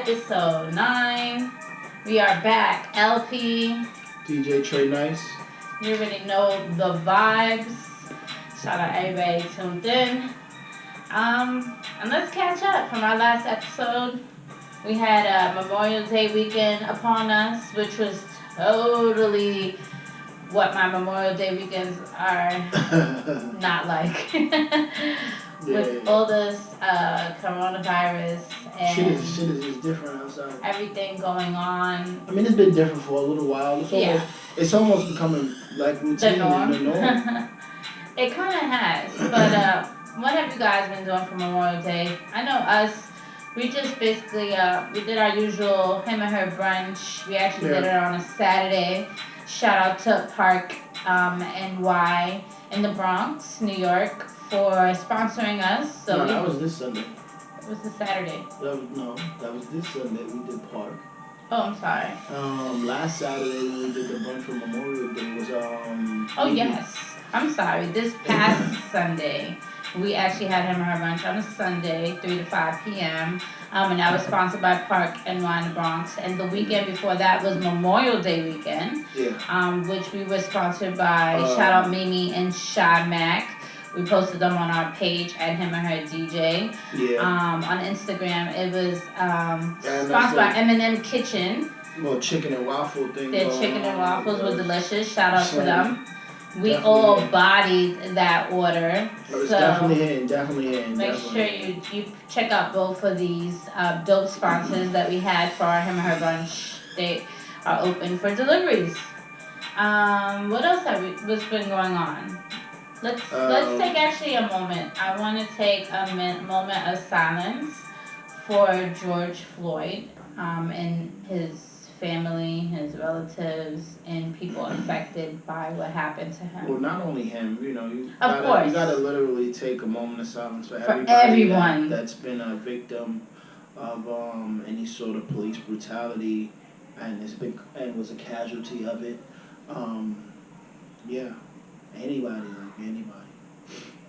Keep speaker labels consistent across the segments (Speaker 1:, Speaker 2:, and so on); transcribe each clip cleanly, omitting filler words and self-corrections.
Speaker 1: episode 9. We are back. LP.
Speaker 2: DJ Trey Nice.
Speaker 1: You already know the vibes. Shout out everybody tuned in. And let's catch up from our last episode. We had Memorial Day weekend upon us, which was totally what my Memorial Day weekends are not like. With all this coronavirus and
Speaker 2: shit is just different outside.
Speaker 1: Everything going on.
Speaker 2: I mean, it's been different for a little while. It's almost becoming like routine.
Speaker 1: The norm.
Speaker 2: It
Speaker 1: kind of has. But what have you guys been doing for Memorial Day? I know us. We just basically we did our usual him and her brunch. We actually did it on a Saturday. Shout out to Park NY in the Bronx, New York, for sponsoring us. So
Speaker 2: no, that was this Sunday.
Speaker 1: It was the Saturday.
Speaker 2: That was this Sunday. We did Park.
Speaker 1: Oh, I'm sorry.
Speaker 2: Last Saturday when we did the brunch for Memorial Day was
Speaker 1: Oh yes, I'm sorry. This past Sunday, we actually had him and her brunch on a Sunday, 3 to 5 p.m. And that was sponsored by Park NY in the Bronx. And the weekend before that was Memorial Day weekend.
Speaker 2: Yeah.
Speaker 1: Which we were sponsored by shout out Mimi and Shy Mac. We posted them on our page at him and her DJ.
Speaker 2: Yeah.
Speaker 1: On Instagram, it was sponsored by M&M Kitchen.
Speaker 2: Well, chicken and waffle thing.
Speaker 1: Their chicken and waffles were delicious. Shout out to them. We all bodied that order.
Speaker 2: It was definitely in.
Speaker 1: Make sure you check out both of these dope sponsors that we had for our him and her brunch. They are open for deliveries. What else what's been going on? Let's take actually a moment. I want to take a moment of silence for George Floyd and his family, his relatives, and people affected by what happened to him.
Speaker 2: Well, not only him, you
Speaker 1: of course.
Speaker 2: You gotta literally take a moment of silence for
Speaker 1: everyone
Speaker 2: that's been a victim of any sort of police brutality and was a casualty of it. Anybody.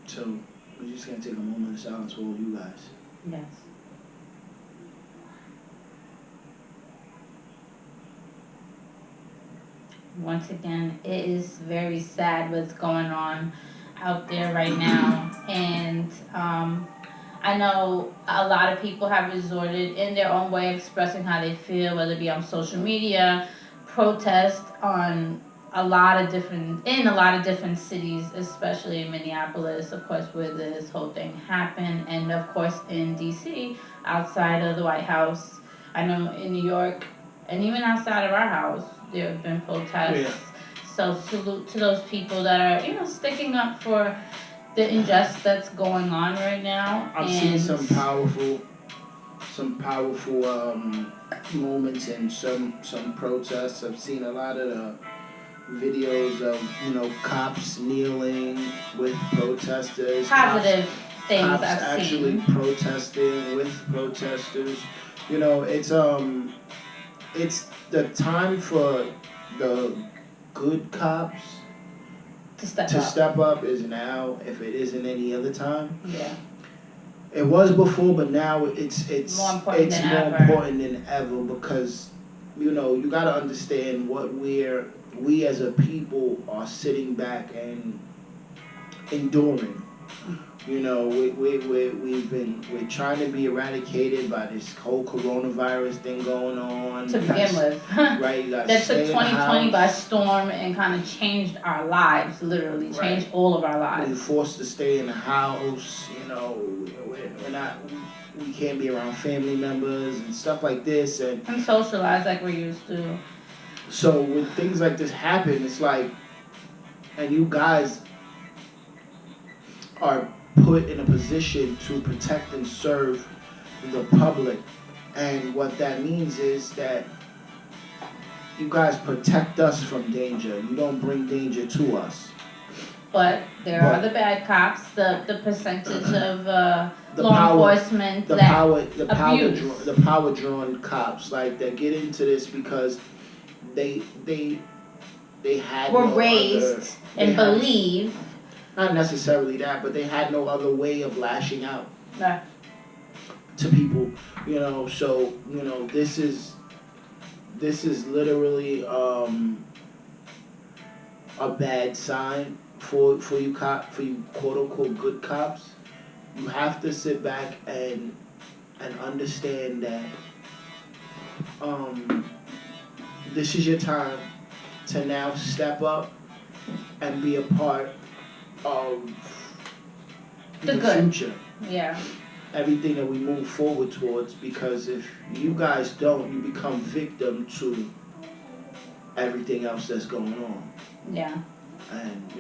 Speaker 2: So we're just gonna take a moment of silence for all you guys.
Speaker 1: Yes. Once again, it is very sad what's going on out there right now. And I know a lot of people have resorted in their own way of expressing how they feel, whether it be on social media, protest in a lot of different cities, especially in Minneapolis, of course, where this whole thing happened, and of course in DC, outside of the White House. I know in New York, and even outside of our house, there have been protests. Yeah. So salute to those people that are, sticking up for the injustice that's going on right now.
Speaker 2: I've seen some powerful moments in some protests. I've seen a lot of the videos of cops kneeling with protesters.
Speaker 1: Positive things
Speaker 2: cops
Speaker 1: I've
Speaker 2: actually
Speaker 1: seen.
Speaker 2: Protesting with protesters. It's the time for the good cops
Speaker 1: to
Speaker 2: step up is now, if it isn't any other time.
Speaker 1: Yeah.
Speaker 2: It was before, but now it's
Speaker 1: more important
Speaker 2: than ever because you got to understand what we as a people are sitting back and enduring. We're trying to be eradicated by this whole coronavirus thing going on.
Speaker 1: To begin with.
Speaker 2: Right, you
Speaker 1: that took 2020 by storm and kind of changed our lives, literally changed all of our lives.
Speaker 2: We're forced to stay in the house, we can't be around family members and stuff like this. And
Speaker 1: socialize like we're used to.
Speaker 2: So when things like this happen, it's like, and you guys are put in a position to protect and serve the public. And what that means is that you guys protect us from danger. You don't bring danger to us.
Speaker 1: But there are the bad cops, the percentage of law enforcement
Speaker 2: the power-drawn cops, like that get into this because they had
Speaker 1: were raised and believe.
Speaker 2: Not necessarily that, but they had no other way of lashing out.
Speaker 1: Right.
Speaker 2: to people, so this is literally a bad sign for you quote unquote good cops. You have to sit back and understand that this is your time to now step up and be a part of the future.
Speaker 1: Yeah.
Speaker 2: Everything that we move forward towards, because if you guys don't, you become victim to everything else that's going on.
Speaker 1: Yeah.
Speaker 2: And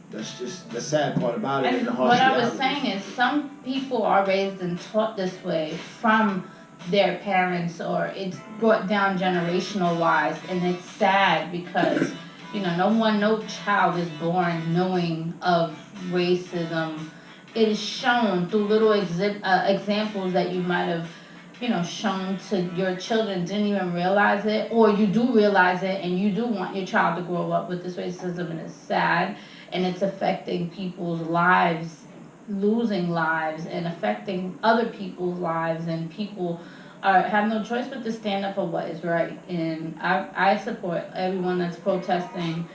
Speaker 2: that's just the sad part about it.
Speaker 1: And
Speaker 2: and the harsh
Speaker 1: what I
Speaker 2: reality.
Speaker 1: was saying is, some people are raised and taught this way from their parents, or it's brought down generational wise, and it's sad because no child is born knowing of racism. It is shown through little examples that you might have shown to your children, didn't even realize it, or you do realize it and you do want your child to grow up with this racism, and it's sad, and it's affecting people's lives, losing lives, and affecting other people's lives, and people have no choice but to stand up for what is right. And I support everyone that's protesting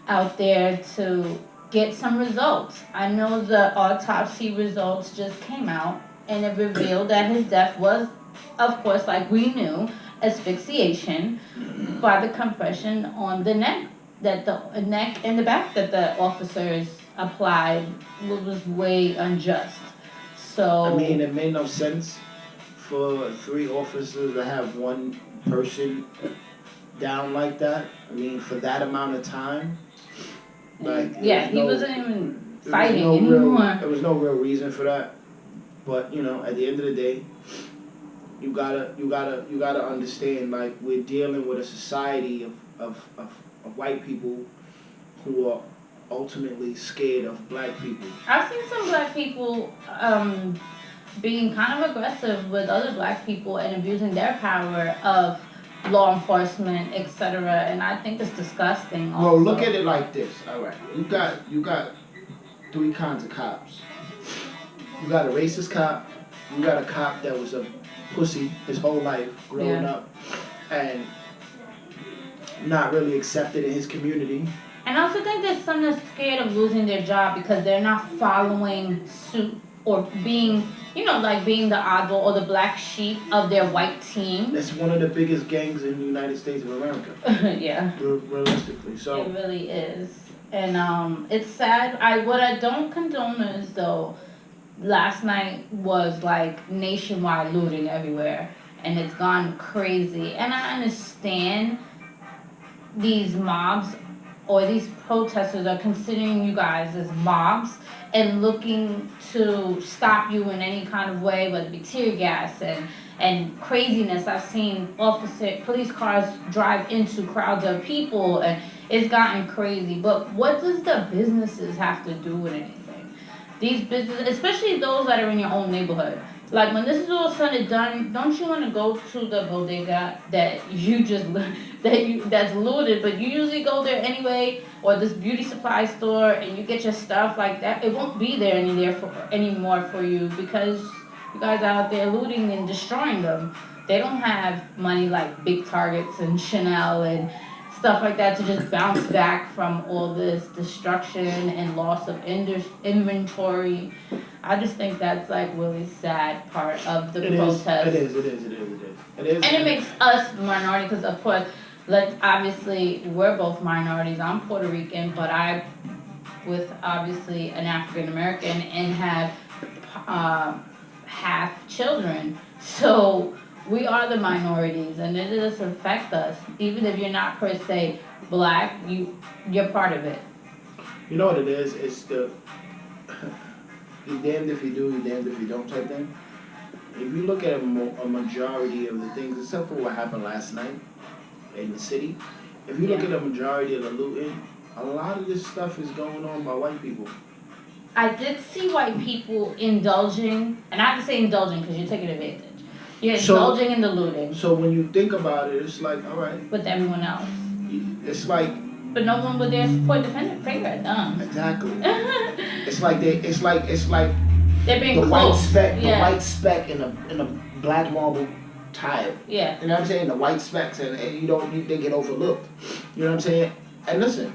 Speaker 1: out there to get some results. I know the autopsy results just came out, and it revealed that his death was, of course, like we knew, asphyxiation by the compression on the neck, that the neck and the back that the officers applied was way unjust. So
Speaker 2: I mean, it made no sense for 3 officers to have one person down like that. I mean, for that amount of time. Like,
Speaker 1: he wasn't even fighting anymore.
Speaker 2: There was no real reason for that. But at the end of the day, you gotta understand. Like, we're dealing with a society of white people who are ultimately scared of black people.
Speaker 1: I've seen some black people being kind of aggressive with other black people and abusing their power of law enforcement, etc. And I think it's disgusting. Also.
Speaker 2: Well, look at it like this. All right, you got 3 kinds of cops. You got a racist cop. You got a cop that was a pussy his whole life growing up and not really accepted in his community.
Speaker 1: And I also think there's some that's scared of losing their job because they're not following suit or being, being the oddball or the black sheep of their white team.
Speaker 2: That's one of the biggest gangs in the United States of America.
Speaker 1: Yeah.
Speaker 2: Realistically, so.
Speaker 1: It really is. And it's sad. What I don't condone is, though, last night was like nationwide looting everywhere. And it's gone crazy. And I understand these mobs or these protesters are considering you guys as mobs and looking to stop you in any kind of way, whether it be tear gas and craziness. I've seen police cars drive into crowds of people, and it's gotten crazy. But what does the businesses have to do with anything? These businesses, especially those that are in your own neighborhood. Like, when this is all said and done, don't you want to go to the bodega that's looted, but you usually go there anyway, or this beauty supply store, and you get your stuff like that? It won't be there anymore for you because you guys are out there looting and destroying them. They don't have money like big Targets and Chanel and stuff like that to just bounce back from all this destruction and loss of inventory. I just think that's like really sad part of the protest.
Speaker 2: It is.
Speaker 1: And it makes us minority because, of course, obviously we're both minorities. I'm Puerto Rican, but I with obviously an African American and have half children. So we are the minorities, and it does affect us. Even if you're not per se black, you're part of it.
Speaker 2: You know what it is? It's the you're damned if you do, you're damned if you don't type thing. If you look at a majority of the things, except for what happened last night in the city, if you look at a majority of the looting, a lot of this stuff is going on by white people.
Speaker 1: I did see white people indulging, and I have to say indulging because you're taking advantage. You're indulging in the looting.
Speaker 2: So when you think about it, it's like, all right.
Speaker 1: With everyone else.
Speaker 2: It's like.
Speaker 1: But no one would dare point the finger at them.
Speaker 2: Exactly. It's like
Speaker 1: They're being
Speaker 2: the
Speaker 1: close.
Speaker 2: the white speck in a black marble tile.
Speaker 1: Yeah.
Speaker 2: You know what I'm saying? The white specks, and they get overlooked. You know what I'm saying? And listen,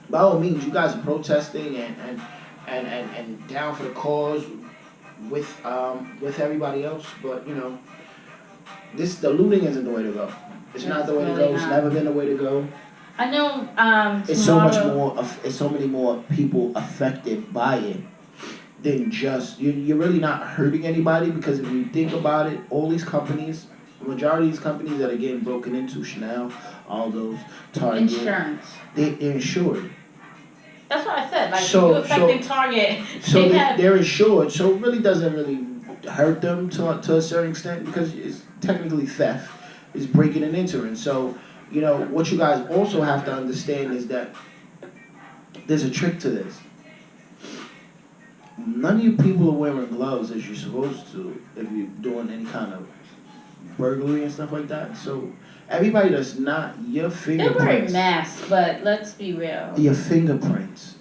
Speaker 2: by all means, you guys are protesting and down for the cause with everybody else, but you know, the looting isn't the way to go. It's not the way to go. It's never been the way to go.
Speaker 1: I know.
Speaker 2: It's so much more. It's so many more people affected by it than just you're really not hurting anybody, because if you think about it, all these companies, the majority of these companies that are getting broken into, Chanel, all those, Target,
Speaker 1: insurance,
Speaker 2: they're insured.
Speaker 1: That's what I said. Like, you affecting Target.
Speaker 2: So they're insured. So it really doesn't really hurt them to a certain extent, because it's technically theft. It's breaking and entering. So, you know, what you guys also have to understand is that there's a trick to this. None of you people are wearing gloves as you're supposed to if you're doing any kind of burglary and stuff like that. So everybody that's not your fingerprints.
Speaker 1: They're wearing masks, but let's be real.
Speaker 2: Your fingerprints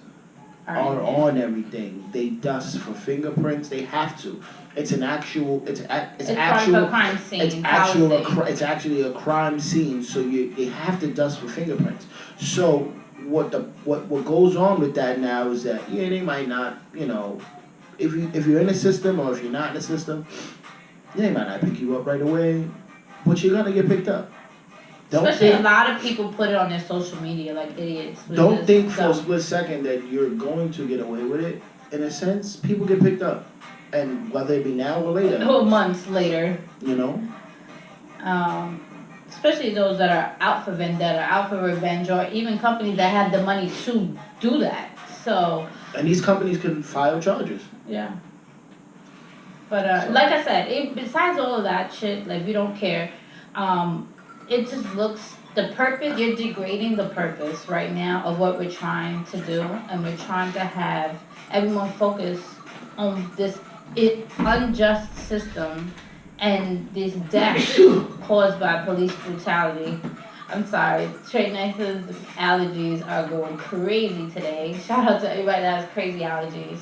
Speaker 2: are on everything. They dust for fingerprints. They have to. It's an actual. It's actual.
Speaker 1: Part of a crime scene.
Speaker 2: It's actually a crime scene. So they have to dust for fingerprints. So what goes on with that now is that they might not, you know, if you're in the system or if you're not in the system, they might not pick you up right away, but you're gonna get picked up.
Speaker 1: Especially a lot of people put it on their social media like idiots.
Speaker 2: Don't think for a split second that you're going to get away with it. In a sense, people get picked up, and whether it be now or later.
Speaker 1: Or months later.
Speaker 2: You know.
Speaker 1: Especially those that are out for vendetta, out for revenge, or even companies that have the money to do that. So.
Speaker 2: And these companies can file charges.
Speaker 1: Yeah. But like I said, besides all of that shit, like, we don't care. It just looks, the purpose, you're degrading the purpose right now of what we're trying to do, and we're trying to have everyone focus on this unjust system and this death caused by police brutality. I'm sorry, Trey Nice's allergies are going crazy today. Shout out to everybody that has crazy allergies.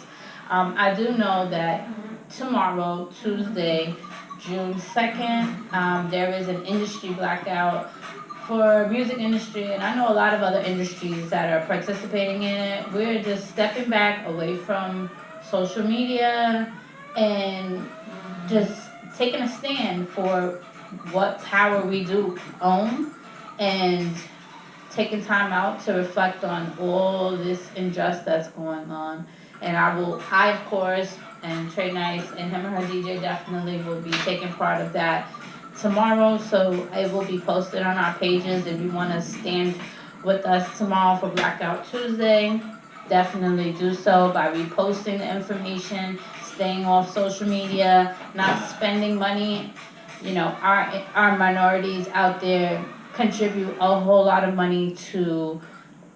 Speaker 1: I do know that tomorrow, Tuesday, June 2nd, there is an industry blackout for music industry, and I know a lot of other industries that are participating in it. We're just stepping back away from social media and just taking a stand for what power we do own, and taking time out to reflect on all this injustice that's going on. And I of course, and Trey Nice and him and her DJ definitely will be taking part of that tomorrow. So it will be posted on our pages. If you want to stand with us tomorrow for Blackout Tuesday, definitely do so by reposting the information, staying off social media, not spending money. You know, our minorities out there contribute a whole lot of money to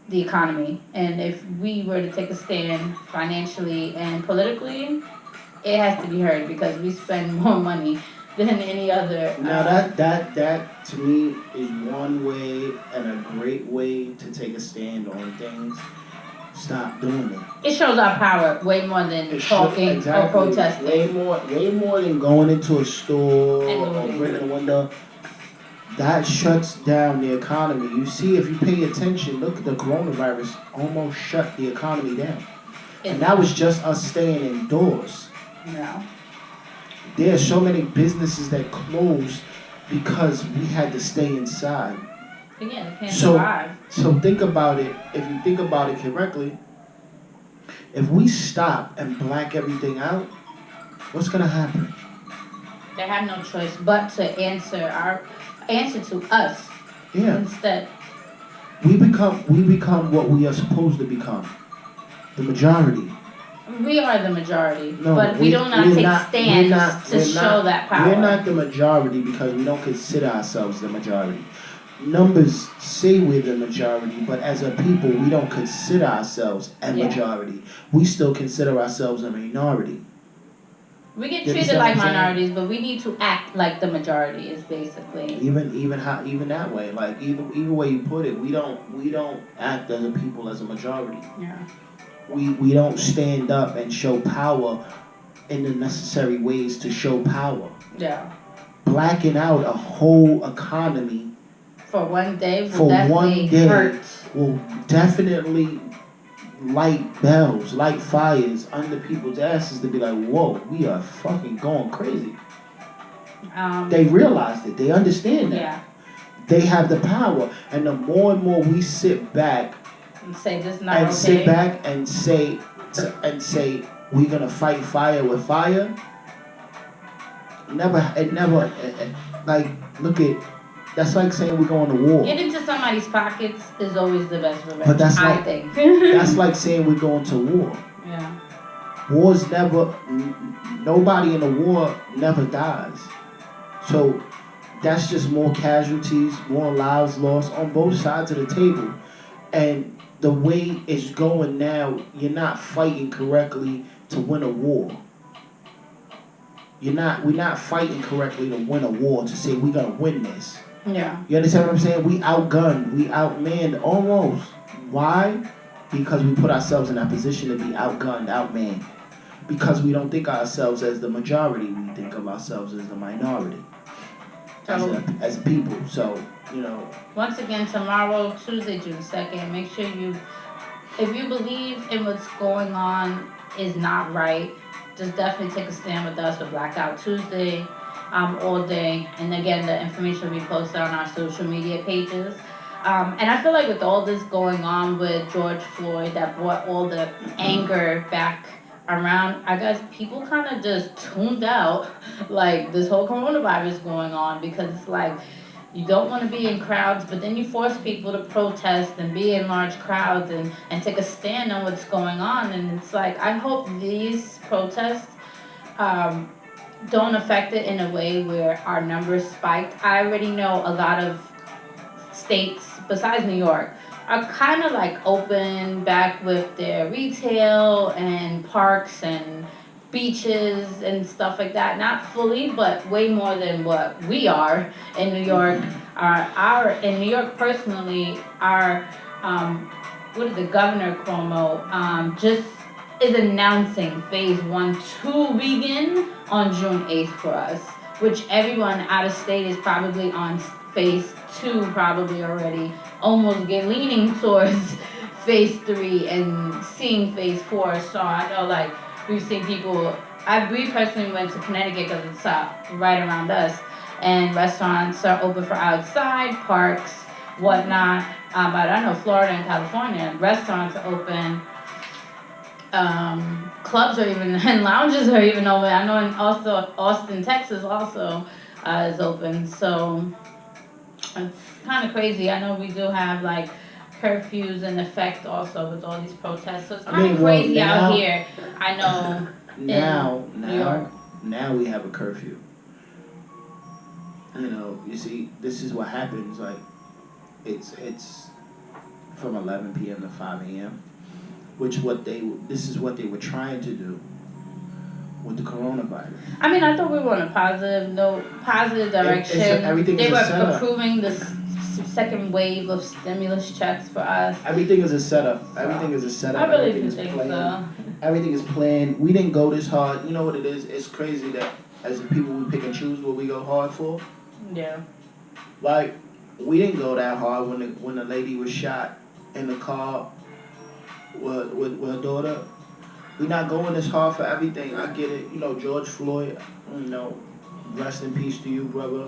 Speaker 1: the economy, and if we were to take a stand financially and politically, it has to be heard, because we spend more money than any other.
Speaker 2: Now that to me is one way, and a great way to take a stand on things. Stop doing it.
Speaker 1: It shows our power way more than talking or protesting.
Speaker 2: Way more than going into a store or breaking a window. That shuts down the economy. You see, if you pay attention, look at the coronavirus almost shut the economy down. And that was just us staying indoors.
Speaker 1: Yeah.
Speaker 2: There are so many businesses that closed because we had to stay inside.
Speaker 1: Again, it can't survive.
Speaker 2: So think about it. If you think about it correctly, if we stop and black everything out, what's gonna happen?
Speaker 1: They have no choice but to answer to us.
Speaker 2: Yeah.
Speaker 1: Instead.
Speaker 2: We become what we are supposed to become. The majority.
Speaker 1: We are the majority,
Speaker 2: no,
Speaker 1: but we do not take stands to show that power.
Speaker 2: We're not the majority because we don't consider ourselves the majority. Numbers say we're the majority, but as a people, we don't consider ourselves a majority. We still consider ourselves a minority.
Speaker 1: We get treated like minorities, but we need to act like the majority is basically.
Speaker 2: Even that way, like either way you put it, we don't act as a people as a majority.
Speaker 1: Yeah.
Speaker 2: we don't stand up and show power in the necessary ways to show power.
Speaker 1: Yeah.
Speaker 2: Blacking out a whole economy
Speaker 1: for one day
Speaker 2: for one day
Speaker 1: hurt.
Speaker 2: will definitely light bells, light fires under people's asses to be like, whoa, we are fucking going crazy. They realize it. They understand that.
Speaker 1: Yeah.
Speaker 2: They have the power. And the more and more we sit back
Speaker 1: and say this is not
Speaker 2: and
Speaker 1: okay.
Speaker 2: sit back and say we're gonna fight fire with fire. Like, look at, that's like saying we're going to war.
Speaker 1: Get into somebody's pockets is always the best revenge.
Speaker 2: But that's
Speaker 1: I
Speaker 2: like,
Speaker 1: think.
Speaker 2: that's like saying we're going to war.
Speaker 1: Yeah.
Speaker 2: Wars never, nobody in a war never dies. So that's just more casualties, more lives lost on both sides of the table. And the way it's going now, you're not fighting correctly to win a war. We're not fighting correctly to win a war, to say we're gonna win this.
Speaker 1: Yeah.
Speaker 2: You understand what I'm saying? We outgunned, we outmanned almost. Why? Because we put ourselves in that position to be outgunned, outmanned. Because we don't think of ourselves as the majority, we think of ourselves as the minority. As people. So, you know.
Speaker 1: Once again, tomorrow, Tuesday, June 2nd, make sure if you believe in what's going on is not right, just definitely take a stand with us for Blackout Tuesday all day. And again, the information will be posted on our social media pages. And I feel like with all this going on with George Floyd, that brought all the anger back around, I guess people kind of just tuned out like this whole coronavirus going on, because it's like you don't want to be in crowds, but then you force people to protest and be in large crowds and take a stand on what's going on. And it's like, I hope these protests don't affect it in a way where our numbers spiked. I already know a lot of states besides New York are kind of like open back with their retail and parks and beaches and stuff like that. Not fully, but way more than what we are in New York. In New York personally, Governor Cuomo just is announcing phase 1 to begin on June 8th for us, which everyone out of state is probably on phase 2 probably already, almost leaning towards phase 3 and seeing phase 4. So I know, like, we've seen people, we personally went to Connecticut because it's right around us, and restaurants are open for outside, parks, whatnot. But I know Florida and California, restaurants are open, clubs are even, and lounges are even open. I know in also Austin, Texas also is open. So it's kind of crazy. I know we do have like curfews in effect also with all these protests. So it's kind of crazy out here. I know.
Speaker 2: Now we have a curfew. You know, you see, this is what happens. Like, it's from 11 p.m. to 5 a.m. This is what they were trying to do with the coronavirus.
Speaker 1: I mean, I thought we were on a positive direction. They were approving the second wave of stimulus checks for us.
Speaker 2: Everything is a setup. Everything is a setup.
Speaker 1: I really do think so.
Speaker 2: Everything is planned. We didn't go this hard. You know what it is? It's crazy that as people we pick and choose what we go hard for.
Speaker 1: Yeah.
Speaker 2: Like, we didn't go that hard when the lady was shot in the car with her daughter. We're not going this hard for everything. I get it. You know, George Floyd, you know, rest in peace to you, brother.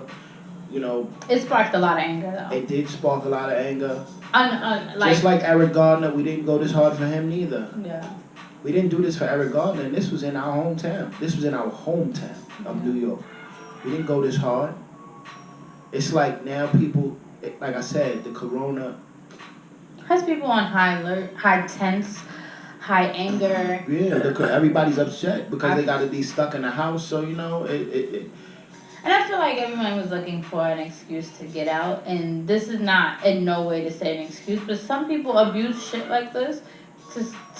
Speaker 2: You know,
Speaker 1: it sparked a lot of anger, though.
Speaker 2: It did spark a lot of anger.
Speaker 1: Like,
Speaker 2: just like Eric Gardner, we didn't go this hard for him neither.
Speaker 1: Yeah.
Speaker 2: We didn't do this for Eric Gardner, and this was in our hometown. This was in our hometown of New York. We didn't go this hard. It's like now people, like I said, the corona
Speaker 1: has people on high alert, high tense, high anger.
Speaker 2: Yeah, everybody's upset because they got to be stuck in the house. So, you know,
Speaker 1: And I feel like everyone was looking for an excuse to get out, and this is not in no way to say an excuse, but some people abuse shit like this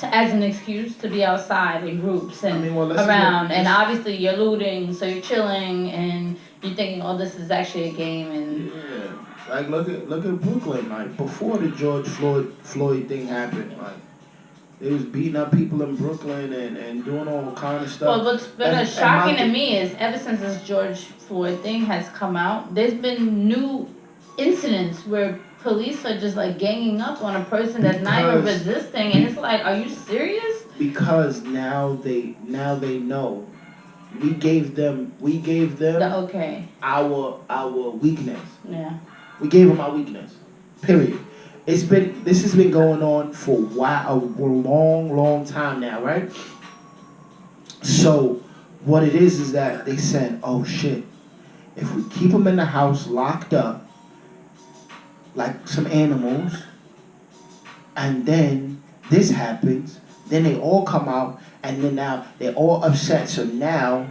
Speaker 1: as an excuse to be outside in groups and around. And obviously you're looting, so you're chilling, and you're thinking, oh, this is actually a game. And
Speaker 2: yeah, like look at Brooklyn. Like before the George Floyd thing happened, like They was beating up people in Brooklyn and doing all kind of stuff.
Speaker 1: Well, what's been shocking to me is ever since this George Floyd thing has come out, there's been new incidents where police are just like ganging up on a person that's not even resisting, and it's like, are you serious?
Speaker 2: Because now they know. We gave them
Speaker 1: Okay.
Speaker 2: our weakness.
Speaker 1: Yeah.
Speaker 2: We gave them our weakness. Period. This has been going on for a while, a long time now, right? So what it is that they said, oh shit, if we keep them in the house locked up like some animals, and then this happens, then they all come out, and then now they're all upset. So now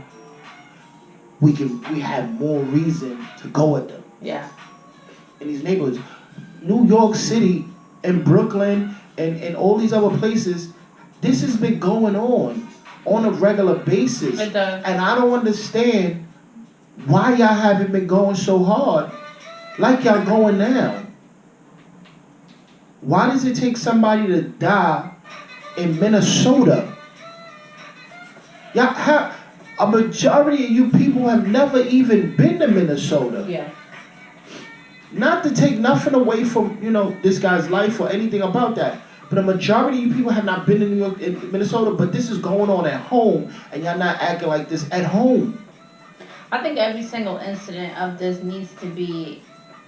Speaker 2: we have more reason to go at them.
Speaker 1: Yeah.
Speaker 2: In these neighborhoods, New York City and Brooklyn and all these other places, this has been going on a regular basis.
Speaker 1: It does.
Speaker 2: And I don't understand why y'all haven't been going so hard like y'all going now. Why does it take somebody to die in Minnesota? Y'all a majority of you people have never even been to Minnesota.
Speaker 1: Yeah.
Speaker 2: Not to take nothing away from, this guy's life or anything about that. But a majority of you people have not been to New York and Minnesota, but this is going on at home, and y'all not acting like this at home.
Speaker 1: I think every single incident of this needs to be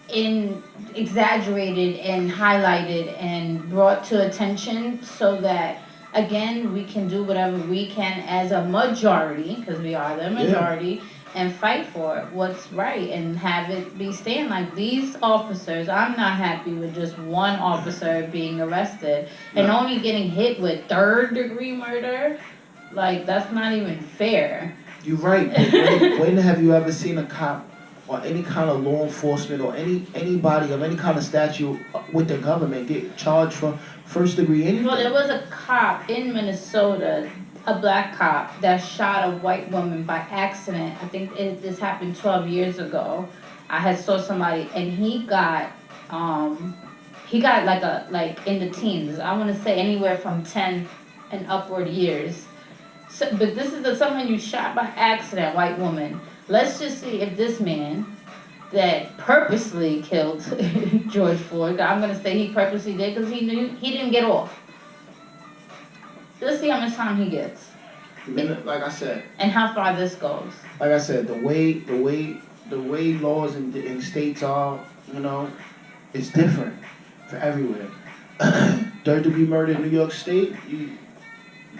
Speaker 1: exaggerated and highlighted and brought to attention so that, again, we can do whatever we can as a majority, because we are the majority, and fight for what's right and have it be stand like these officers. I'm not happy with just one officer being arrested and only getting hit with third-degree murder. Like, that's not even fair.
Speaker 2: You're right. When have you ever seen a cop or any kind of law enforcement or anybody of any kind of statute with the government get charged for first-degree anything?
Speaker 1: Well, there was a cop in Minnesota, a black cop, that shot a white woman by accident. I think this happened 12 years ago. I had saw somebody, and he got like in the teens. I want to say anywhere from 10 and upward years. So, but this is someone you shot by accident, white woman. Let's just see if this man that purposely killed George Floyd, I'm going to say he purposely did because he knew he didn't get off. Let's see how much time he gets.
Speaker 2: Like I said.
Speaker 1: And how far this goes.
Speaker 2: Like I said, the way laws in states are, it's different for everywhere. Third-degree murder in New York State, you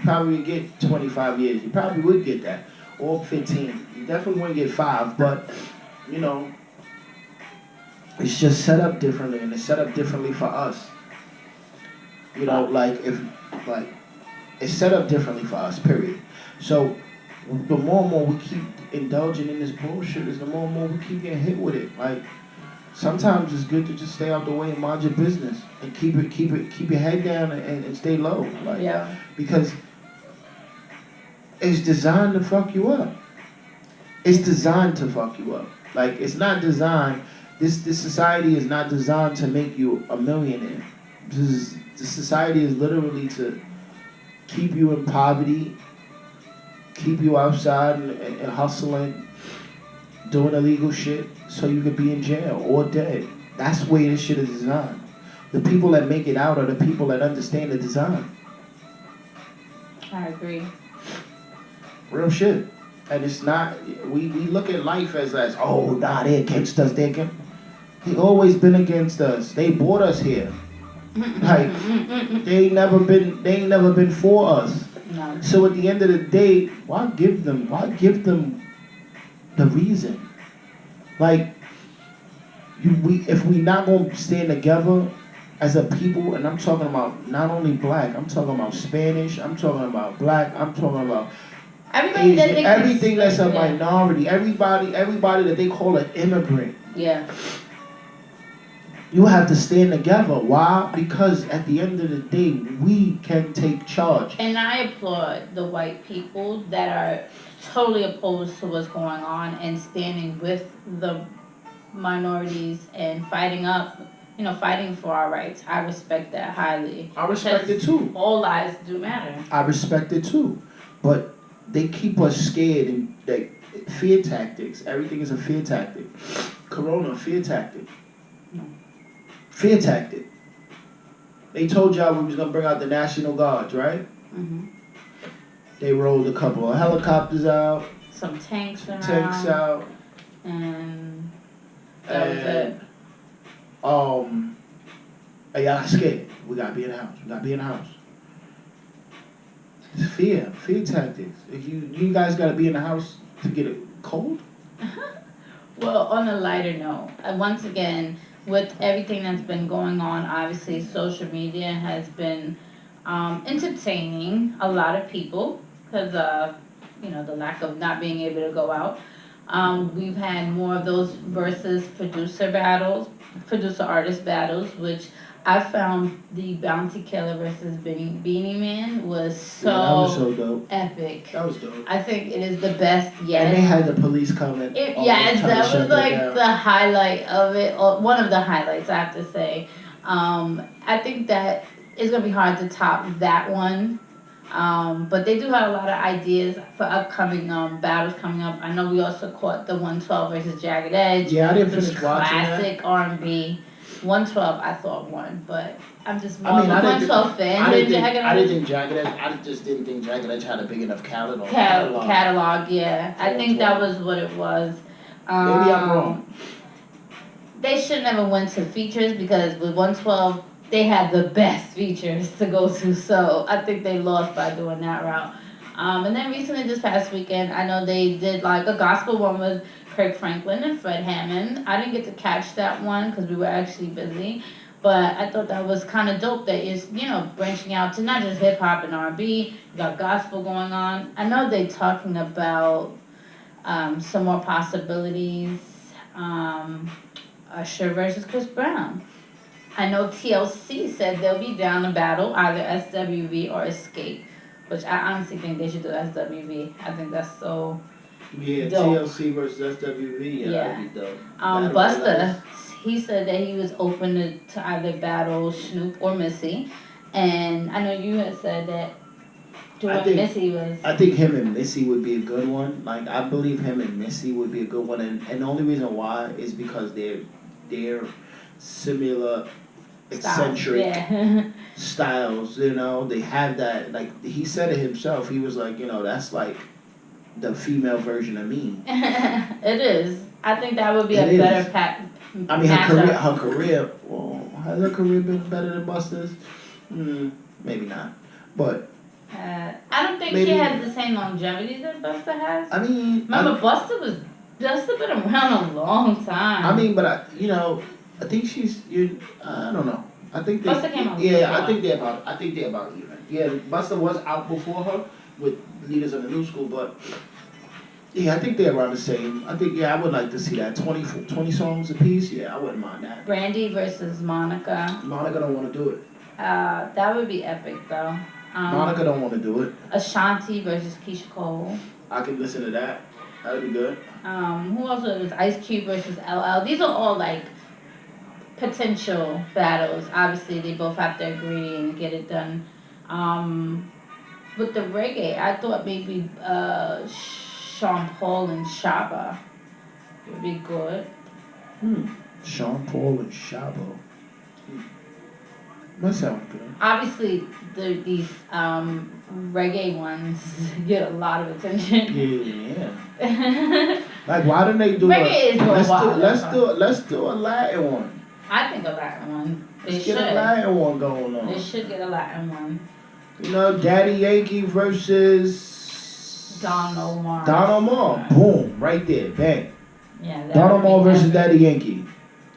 Speaker 2: probably would get 25 years. You probably would get that. Or 15. You definitely wouldn't get 5, but, it's just set up differently, and it's set up differently for us. It's set up differently for us, period. So, the more and more we keep indulging in this bullshit, is the more and more we keep getting hit with it. Like, sometimes it's good to just stay out the way and mind your business and keep your head down and stay low. Like,
Speaker 1: yeah.
Speaker 2: Because it's designed to fuck you up. It's designed to fuck you up. Like, it's not designed. This society is not designed to make you a millionaire. This society is literally to keep you in poverty, keep you outside and hustling, doing illegal shit, so you could be in jail or dead. That's the way this shit is designed. The people that make it out are the people that understand the design.
Speaker 1: I agree.
Speaker 2: Real shit. And it's not, we look at life as oh, nah, they're against us, they always been against us. They brought us here. Like, they ain't never been for us.
Speaker 1: No.
Speaker 2: So at the end of the day, why give them the reason? Like, if we not gonna stand together as a people, and I'm talking about not only black, I'm talking about Spanish, I'm talking about black, I'm talking about
Speaker 1: everybody
Speaker 2: Asian, everything that's a minority, everybody that they call an immigrant.
Speaker 1: Yeah.
Speaker 2: You have to stand together. Why? Because at the end of the day, we can take charge.
Speaker 1: And I applaud the white people that are totally opposed to what's going on and standing with the minorities and fighting up fighting for our rights. I respect that highly.
Speaker 2: I respect it too.
Speaker 1: All lives do matter.
Speaker 2: I respect it too. But they keep us scared and fear tactics. Everything is a fear tactic. Corona, fear tactic. Fear tactic. They told y'all we was gonna bring out the National Guards, right?
Speaker 1: Mm-hmm.
Speaker 2: They rolled a couple of helicopters out.
Speaker 1: Some tanks around.
Speaker 2: Tanks out.
Speaker 1: And that was it.
Speaker 2: Hey, y'all scared. We gotta be in the house. We gotta be in the house. It's fear tactics. If you guys gotta be in the house to get it cold.
Speaker 1: Well, on a lighter note, once again, with everything that's been going on, obviously social media has been entertaining a lot of people because of the lack of not being able to go out. We've had more of those versus producer artist battles, which I found the Bounty Killer versus Beanie Man was
Speaker 2: that was so dope.
Speaker 1: Epic.
Speaker 2: That was dope.
Speaker 1: I think it is the best yet.
Speaker 2: And they had the police coming.
Speaker 1: Yes, that was like the highlight of it, or one of the highlights, I have to say. I think that it's going to be hard to top that one. But they do have a lot of ideas for upcoming battles coming up. I know we also caught the 112 versus Jagged Edge.
Speaker 2: Yeah, I didn't finish watching that.
Speaker 1: Classic R&B. 112 I thought won, but I'm just more of a 112 fan than Jagged Edge.
Speaker 2: I didn't think Jagged Edge. I just didn't think Jagged Edge had a big enough catalog.
Speaker 1: Yeah. I think that was what it was.
Speaker 2: Maybe I'm wrong.
Speaker 1: They should never went to features because with 112 they had the best features to go to, so I think they lost by doing that route. And then recently, this past weekend, I know they did like a gospel one with Kirk Franklin and Fred Hammond. I didn't get to catch that one because we were actually busy, but I thought that was kind of dope that it's branching out to not just hip hop and R&B. You got gospel going on. I know they're talking about some more possibilities. Usher versus Chris Brown. I know TLC said they'll be down to battle either SWV or Escape, which I honestly think they should do SWV. I think that's so
Speaker 2: dope. TLC versus SWV, that'd be dope.
Speaker 1: Busta, he said that he was open to either battle Snoop or Missy, and I know you had said that Missy was.
Speaker 2: I think him and Missy would be a good one. Like I believe him and Missy would be a good one, and the only reason why is because they're similar eccentric styles, they have that, like he said it himself, he was like, that's like the female version of me.
Speaker 1: It is. I think that would be a better
Speaker 2: I mean her career, has her career been better than Busta's? Maybe not, but
Speaker 1: I don't think she has the same longevity that Busta has.
Speaker 2: I mean,
Speaker 1: remember Busta been around a long time.
Speaker 2: I mean, but I think I don't know. I think
Speaker 1: Busta came out.
Speaker 2: Yeah, I think they're about even. Yeah, Busta was out before her with Leaders of the New School, but yeah, I think they're around the same. I think I would like to see that 20 songs a piece. Yeah, I wouldn't mind that.
Speaker 1: Brandy versus Monica.
Speaker 2: Monica don't want to do it.
Speaker 1: That would be epic though.
Speaker 2: Monica don't want to do it.
Speaker 1: Ashanti versus Keisha Cole.
Speaker 2: I could listen to that. That'd be good.
Speaker 1: Who else was Ice Cube versus LL? These are all like potential battles. Obviously, they both have to agree and get it done. With the reggae, I thought maybe Sean Paul and Shabba would be good.
Speaker 2: Sean Paul and Shabba. That sounds good.
Speaker 1: Obviously, these reggae ones get a lot of attention.
Speaker 2: Yeah. Like, why don't they do
Speaker 1: reggae
Speaker 2: let's do a Latin one.
Speaker 1: I think a Latin one.
Speaker 2: Let's get a Latin one going on.
Speaker 1: They should get a Latin one.
Speaker 2: Daddy Yankee versus
Speaker 1: Don Omar.
Speaker 2: Don Omar. Boom. Right there. Bang.
Speaker 1: Yeah.
Speaker 2: Don Omar versus Daddy Yankee.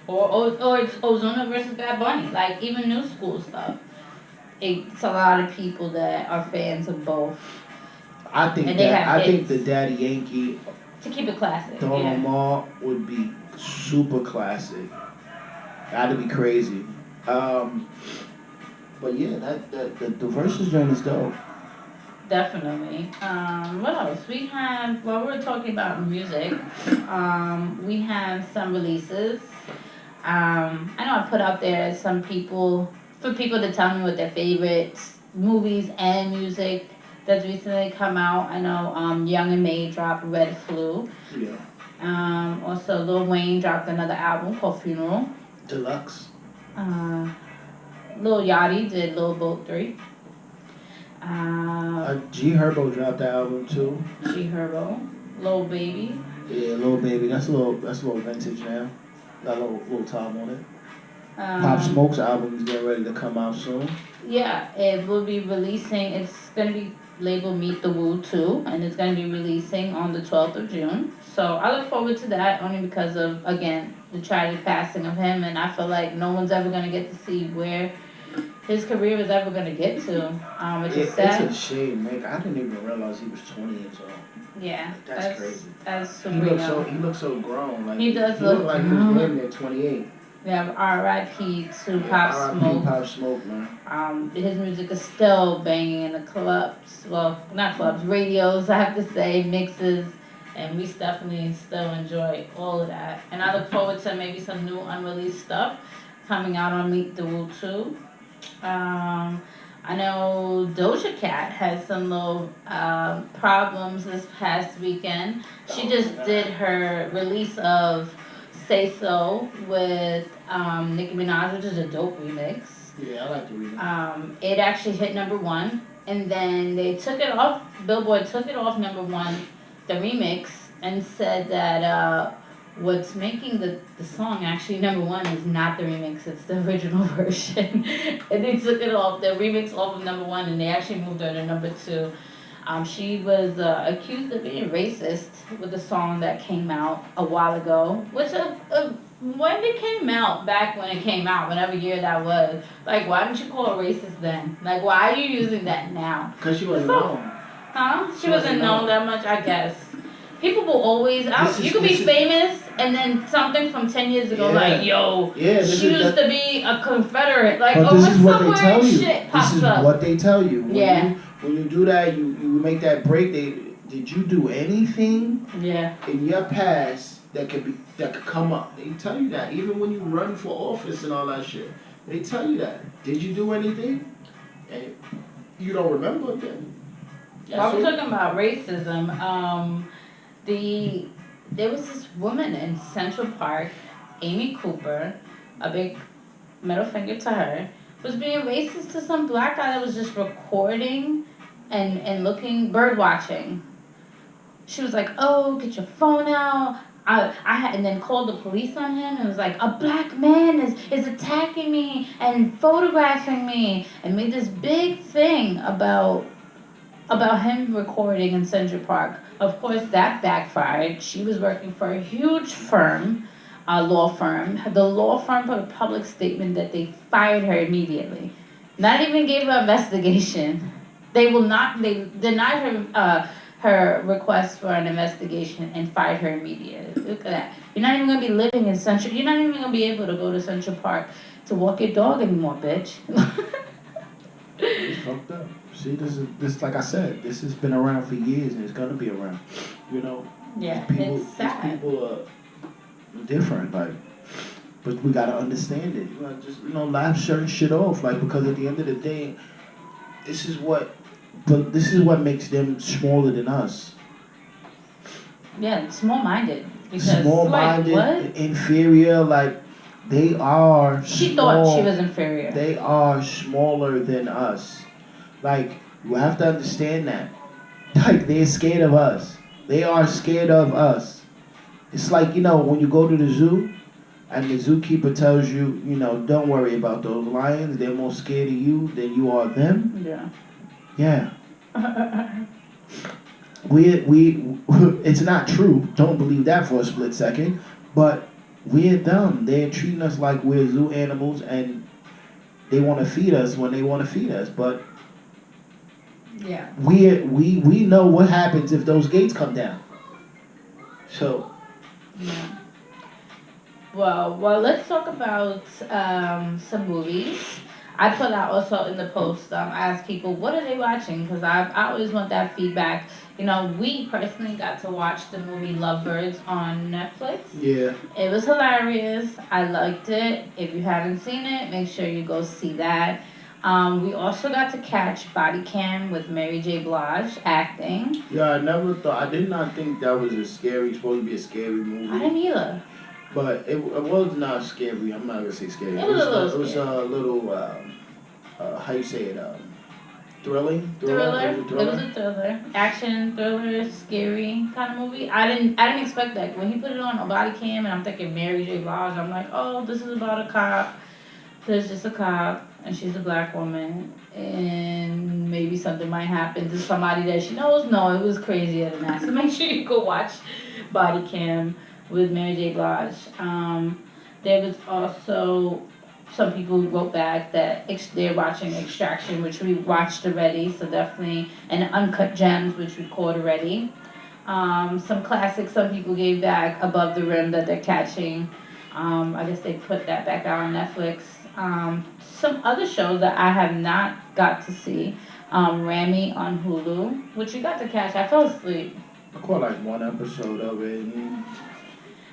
Speaker 1: Or it's Ozuna versus Bad Bunny. Like, even new school stuff. It's a lot of people that are fans of both.
Speaker 2: I think the Daddy Yankee,
Speaker 1: to keep it classic,
Speaker 2: Don Omar would be super classic. That'd be crazy. But yeah, the versus joint is dope.
Speaker 1: Definitely. What else? We have, we're talking about music, we have some releases. I know I put out there some people for people to tell me what their favorite movies and music that's recently come out. I know Young and May dropped Red Flu.
Speaker 2: Yeah.
Speaker 1: Also Lil Wayne dropped another album called Funeral.
Speaker 2: Deluxe.
Speaker 1: Uh, Lil Yachty did Lil Boat 3.
Speaker 2: G Herbo dropped the album too.
Speaker 1: G Herbo. Lil Baby.
Speaker 2: Yeah, Lil Baby. That's a little vintage now. Got a little time on it. Pop
Speaker 1: Um,
Speaker 2: Smoke's album is getting ready to come out soon.
Speaker 1: yeah, it will be releasing. It's gonna be labeled Meet the Woo 2, and it's gonna be releasing on the 12th of June. So I look forward to that only because of again the tragic passing of him, and I feel like no one's ever gonna get to see where his career is ever gonna get to. Which is sad.
Speaker 2: It's a shame, man. I didn't even realize he was 20 years old.
Speaker 1: Yeah,
Speaker 2: That's crazy.
Speaker 1: That's
Speaker 2: He
Speaker 1: super young.
Speaker 2: looks so grown. Like
Speaker 1: He does
Speaker 2: look
Speaker 1: look
Speaker 2: like he was
Speaker 1: grown.
Speaker 2: damn near 28.
Speaker 1: Yeah, R.I.P. to
Speaker 2: Yeah,
Speaker 1: Pop
Speaker 2: R.I.P.
Speaker 1: Smoke.
Speaker 2: Pop Smoke, man.
Speaker 1: His music is still banging in the clubs. Well, not clubs, radios, I have to say, mixes. And we definitely still enjoy all of that. And I look forward to maybe some new unreleased stuff coming out on Meet the Woo 2. I know Dosha Cat had some little problems this past weekend. She just did her release of Say So with Nicki Minaj, which is a dope remix.
Speaker 2: Yeah, I like the remix.
Speaker 1: It actually hit number one, and then they took it off. Billboard took it off number one, the remix, and said that what's making the song actually number one is not the remix, it's the original version. And they took it off, the remix off of number one, and they actually moved her to number two. She was accused of being racist with a song that came out a while ago, which when it came out, back when it came out, whatever year that was, like, why didn't you call it racist then? Like, why are you using that now?
Speaker 2: Because she wasn't known.
Speaker 1: Huh? She wasn't known that much, I guess. People will always, you could be famous, and then something from 10 years ago, like, yo, she used to be a Confederate. Like,
Speaker 2: but this is what they tell you.
Speaker 1: Shit pops
Speaker 2: this is
Speaker 1: up.
Speaker 2: what they tell you. When you do that, you make that break. Did you do anything in your past that could come up? They tell you that. Even when you run for office and all that shit. They tell you that. Did you do anything? And you don't remember then.
Speaker 1: I was talking about racism. There was this woman in Central Park, Amy Cooper, a big middle finger to her, was being racist to some black guy that was just recording and looking, bird watching. She was like, "Oh, get your phone out." And then called the police on him and was like, "A black man is attacking me and photographing me," and made this big thing about him recording in Central Park. Of course, that backfired. She was working for a huge firm, a law firm. The law firm put a public statement that they fired her immediately. Not even gave her an investigation. They denied her request for an investigation and fired her immediately. Look at that. You're not even going to be living in Central. You're not even going to be able to go to Central Park to walk your dog anymore, bitch.
Speaker 2: It's fucked up. See, this like I said, this has been around for years and it's gonna be around. You know.
Speaker 1: Yeah,
Speaker 2: it's sad. These people are different, like, but we gotta understand it. You gotta just laugh certain shit off, like, because at the end of the day, this is what makes them smaller than us.
Speaker 1: Yeah, small-minded.
Speaker 2: Small-minded, like, inferior, like. They are
Speaker 1: She thought she was inferior.
Speaker 2: They are smaller than us. Like, you have to understand that. Like, they're scared of us. They are scared of us. It's like, when you go to the zoo and the zookeeper tells you, don't worry about those lions. They're more scared of you than you are them.
Speaker 1: Yeah.
Speaker 2: Yeah. It's not true. Don't believe that for a split second. But we're dumb. They're treating us like we're zoo animals, and they want to feed us when they want to feed us. But
Speaker 1: yeah,
Speaker 2: we know what happens if those gates come down. So.
Speaker 1: Yeah. Well, let's talk about some movies. I put out also in the post, I asked people, what are they watching? Because I always want that feedback. You know, we personally got to watch the movie Lovebirds on Netflix.
Speaker 2: Yeah.
Speaker 1: It was hilarious. I liked it. If you haven't seen it, make sure you go see that. We also got to catch Body Cam with Mary J. Blige acting.
Speaker 2: Yeah, I never thought. I did not think that was supposed to be a scary
Speaker 1: I didn't
Speaker 2: movie.
Speaker 1: either.
Speaker 2: But it was not scary. I'm not gonna say scary.
Speaker 1: It was a little
Speaker 2: It was
Speaker 1: scary.
Speaker 2: a little. How you say it? Thrilling. Thriller. It
Speaker 1: Thriller.
Speaker 2: was a
Speaker 1: It was
Speaker 2: thriller.
Speaker 1: a thriller, action thriller, scary kind of movie. I didn't expect that when he put it on a body cam, and I'm thinking Mary J. Blige. I'm like, oh, this is about a cop. There's just a cop, and she's a black woman, and maybe something might happen to somebody that she knows. No, it was crazier than that. So make sure you go watch Body Cam with Mary J. Blige. There was also some people who wrote back that they're watching Extraction, which we watched already, so definitely, and Uncut Gems, which we caught already. Some classics some people gave back, Above the Rim, that they're catching. I guess they put that back out on Netflix. Some other shows that I have not got to see. Rami on Hulu, which we got to catch. I fell asleep.
Speaker 2: I caught like one episode of it.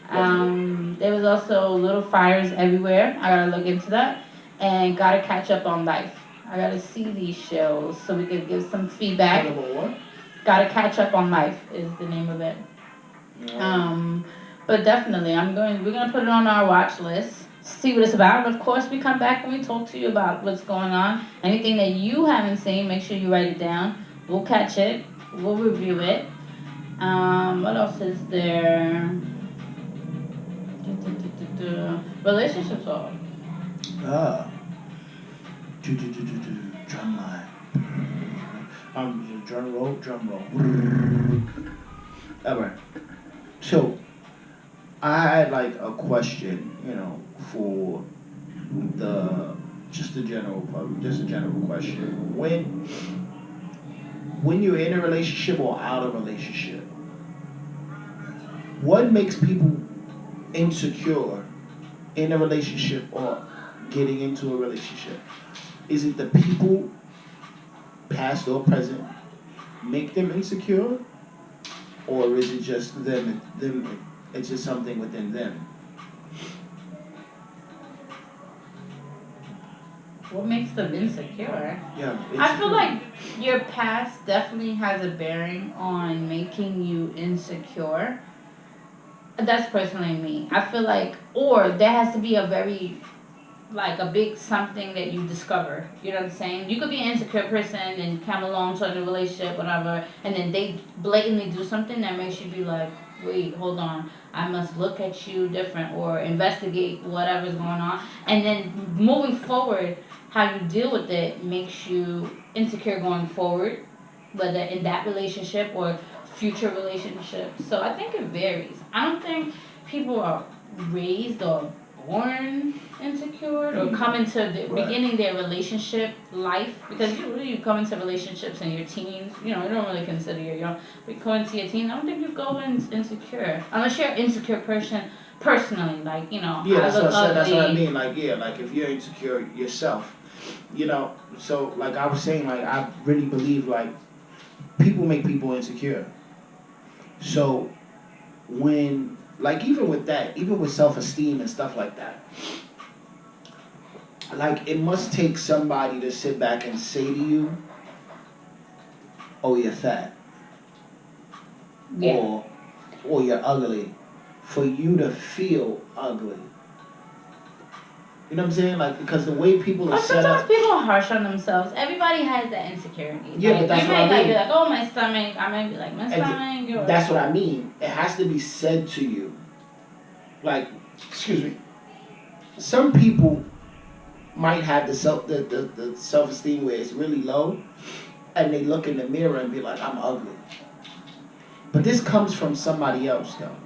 Speaker 2: And
Speaker 1: There was also Little Fires Everywhere. I gotta look into that. And gotta catch up on Life. I gotta see these shows so we can give some feedback.
Speaker 2: what?
Speaker 1: Gotta catch up on Life is the name of it. But definitely, we're gonna put it on our watch list, see what it's about. And of course, we come back and we talk to you about what's going on. Anything that you haven't seen, make sure you write it down. We'll catch it. We'll review it. What else is there? Relationships are.
Speaker 2: Ah. Drum line. Drum roll, drum roll. Alright. So, I had like a question, for just a general question. When you're in a relationship or out of a relationship, what makes people insecure in a relationship or getting into a relationship? Is it the people, past or present, make them insecure, or is it just them? It's just something within them.
Speaker 1: What makes them insecure?
Speaker 2: Yeah.
Speaker 1: I feel like your past definitely has a bearing on making you insecure. That's personally me. I feel like, or there has to be a big something that you discover. You know what I'm saying? You could be an insecure person and come along to a relationship, whatever, and then they blatantly do something that makes you be like, wait, hold on, I must look at you different or investigate whatever's going on. And then moving forward, how you deal with it makes you insecure going forward, whether in that relationship or future relationships. So I think it varies. I don't think people are raised or born insecure or come into the beginning their relationship life, because you come into relationships in your teens, you don't really consider you're young, but you go into your teens, I don't think you go in insecure unless you're an insecure person personally, like
Speaker 2: Yeah,
Speaker 1: I
Speaker 2: that's what I
Speaker 1: look
Speaker 2: said. That's what I
Speaker 1: ugly.
Speaker 2: mean. Like if you're insecure yourself, So like I was saying, like I really believe like people make people insecure. So when like even with that, even with self-esteem and stuff like that, like it must take somebody to sit back and say to you, "Oh, you're fat,"
Speaker 1: Yeah.
Speaker 2: or "You're ugly," for you to feel ugly. You know what I'm saying? Like, because the way people are
Speaker 1: But
Speaker 2: set
Speaker 1: sometimes
Speaker 2: up.
Speaker 1: people are harsh on themselves. Everybody has that insecurity.
Speaker 2: Yeah, but that's
Speaker 1: you
Speaker 2: what I
Speaker 1: might
Speaker 2: mean.
Speaker 1: be like, oh, my stomach. I might be like, my stomach. Or,
Speaker 2: That's what I mean. It has to be said to you. Like, excuse me. Some people might have the self-esteem where it's really low, and they look in the mirror and be like, I'm ugly. But this comes from somebody else, though.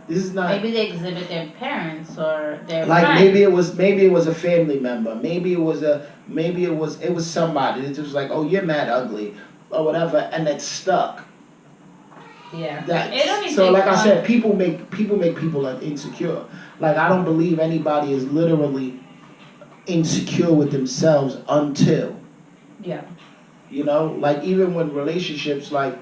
Speaker 2: This is not.
Speaker 1: Maybe they exhibit their parents or their
Speaker 2: like
Speaker 1: friends.
Speaker 2: maybe it was a family member. Maybe it was somebody that just was like, oh, you're mad ugly or whatever, and it stuck.
Speaker 1: Yeah.
Speaker 2: So like I said, people make people insecure. Like I don't believe anybody is literally insecure with themselves until.
Speaker 1: Yeah.
Speaker 2: Like even when relationships, like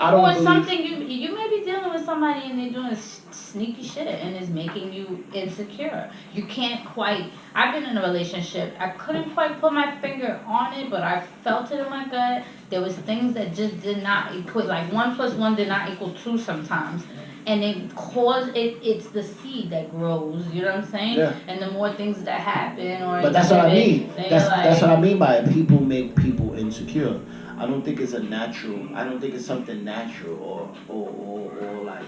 Speaker 2: I don't
Speaker 1: Or
Speaker 2: believe.
Speaker 1: something you may be dealing with somebody and they're doing sneaky shit and it's making you insecure. You can't quite. I've been in a relationship. I couldn't quite put my finger on it, but I felt it in my gut. There was things that just did not equal. Like 1 plus 1 did not equal 2 sometimes. And it caused it. It's the seed that grows. You know what I'm saying?
Speaker 2: Yeah.
Speaker 1: And the more things that happen, or
Speaker 2: But that's what I mean.
Speaker 1: they're
Speaker 2: That's what I
Speaker 1: like,
Speaker 2: mean by it. People make people insecure. I don't think it's a natural. I don't think it's something natural or like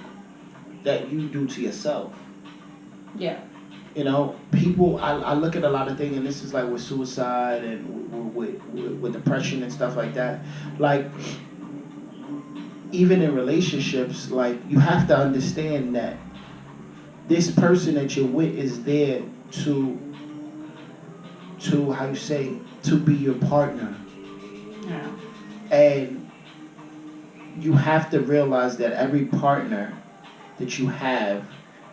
Speaker 2: that you do to yourself.
Speaker 1: yeah.
Speaker 2: You know, people. I look at a lot of things, and this is like with suicide and with depression and stuff like that. Like even in relationships, like you have to understand that this person that you're with is there to how you say to be your partner.
Speaker 1: Yeah.
Speaker 2: And you have to realize that every partner that you have